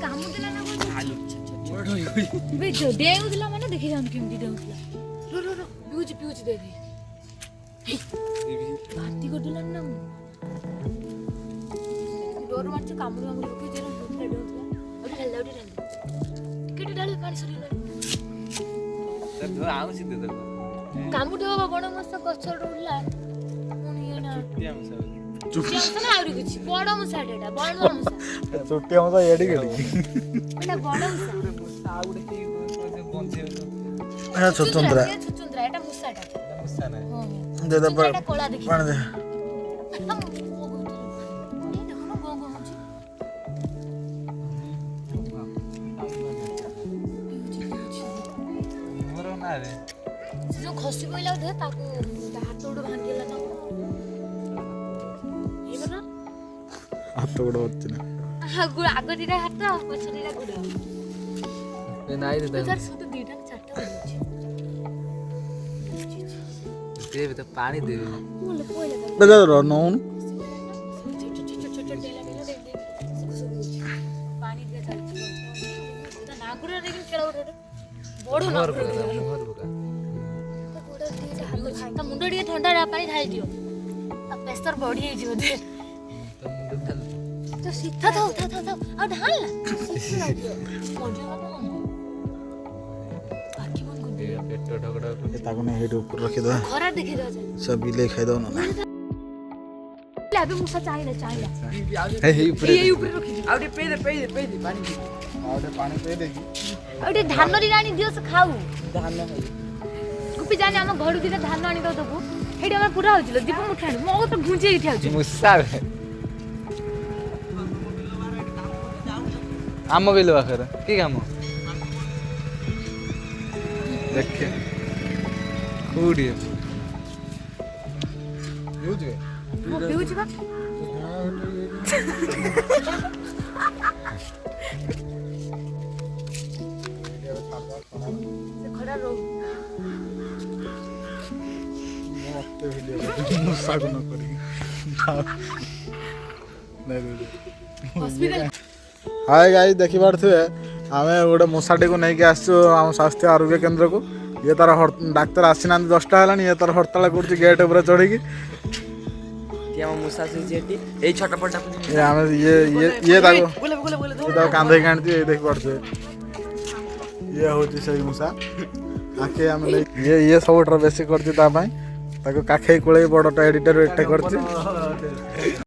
କାମୁଡ଼ିଲା ନା ଡେଉଁଥିଲା ମାନେ ଦେଖି ଯାଆନ୍ତୁ କେମିତି ଡେଉଁଥିଲା। ପିଉଛି ପିଉଛି ଦେଖ ବାନ୍ତି କରିଦେଲାନି ନା ମୁଁ ଡର ମାରୁଛି କାମୁଡ଼ି ମାମୁଡ଼ି ପକେଇ ଡେଉଁଥିଲା ଟିକେ ଢାଳି ପାଣି ସରିଗଲାଣି। କାମୁଡ଼ି ହବ ବଡ଼ ମଶା ଗଛରେ ଉଠିଲା ପୁଣି ଇଏ ନା ଆହୁରି କିଛି ବଡ଼ ମଶାଟା ଏଟା ବଡ଼ ମଶା ଛୋଟିଆ ମଶା ଏଡି ଗେଡି ଏଟା ବଡ଼ ମଶା ଛୁଚୁନ୍ଦ୍ରା ଛୁଚୁନ୍ଦ୍ରା ଏଟା ମୂଷାଟା ଦେ ଦେ ଏଟା କଳା ଦେଖି ପାଣି ଦେ ସେ ଯୋଉ ଖସି ପଇଲା ବୋଧେ ତାକୁ ତା ହାତ ଗୋଡ଼ ଭାଙ୍ଗିଗଲା ନା ହେଇଗଲା ହାତ ଗୋଡ଼ ଅଛି ନା ଆଗ ଦିଟା ହାତ ପଛ ଦିଟା ଗୋଡ଼ ନାଇଁ ଦେ ତାର ସୁଧ ଦିଟା ଚାରଟା ଦେବେ ତ ପାଣି ଦେବେ ବୋଲେ ପଇଲା ବେଦା ନଉନ ପାଣି ଦିଆ ଚାଲିଛି ତା ନାଗୁରା ଦେଖି କେଳ ଗୋଟେ ବଡ଼ ନାଗୁରା ତା ମୁଣ୍ଡ ଟିକେ ଥଣ୍ଡା ପାଣି ଢାଳି ଦିଅ ତା ପ୍ରେସର ବଢି ହେଇଛି ବୋଧେ ତ ଶୀତ ଥାଉ ଆଉ ଢାଳ ନା ତାକୁ ନେଇ ହେଇଠି ଉପରେ ରଖିଦେବା ଖରା ଦେଖିଦେବା ସବୁ ବିଲେଇ ଖାଇଦେବ ନା ଏବେ ମୂଷା ଚାହିଁଲା ଏଇ ଉପରେ ଏଇ ଉପରେ ରଖିଛି ଆଉ ଟିକେ ପେଇ ଦେ ପାଣି ଆଉ ଟିକେ ପାଣି ପିଇ ଦେଇକି ଆଉ ଟିକେ ଧାନ ଟିକେ ଆଣି ଦିଅ ସେ ଖାଉ ଧାନ ଗୁପି ଜାଣି ଆମ ଘରୁ ଦିଟା ଧାନ ଆଣି ଦବୁ ସେଇଠି ଆମର ପୁରା ହଉছিল ଦୀପ ମୁଠା ଆଣି ମୋ ତ ଘୁଞ୍ଚି ହେଇଠି ଆଉଛି ମୂଷା ଆମ ବିଲ ପାଖରେ କି କାମ ଦେଖେ କୋଉଠି ପିଉଛି ବା ସେ ଖରା ରହୁ ମୂଷାକୁ ନ କରିକି ହାଏ ଗାଈ ଦେଖିପାରୁଥିବେ ଆମେ ଗୋଟେ ମୂଷାଟିକୁ ନେଇକି ଆସିଛୁ ଆମ ସ୍ୱାସ୍ଥ୍ୟ ଆରୋଗ୍ୟ କେନ୍ଦ୍ରକୁ ଇଏ ତାର ଡାକ୍ତର ଆସିନାହାନ୍ତି 10ଟା ହେଲାଣି ଇଏ ତାର ହରତାଳ କରୁଛି ଗେଟ୍ ଉପରେ ଚଢ଼ିକି ମୂଷା ଏଠି ଏଇ ଛଟପଟା ଆମେ ଇଏ ତାକୁ କାନ୍ଧେଇକି ଆଣିଛି ଇଏ ଦେଖିପାରୁଥିବେ ଇଏ ହେଉଛି ସେଇ ମୂଷା ଆଖି ଆମେ ଇଏ ସବୁଠାରୁ ବେଶୀ କରିଛି ତା ପାଇଁ ତାକୁ କାଖେଇ କୋଳେଇ ବଡ଼ଟା ଏଡ଼ିଟର ଏଟେ କରିଛି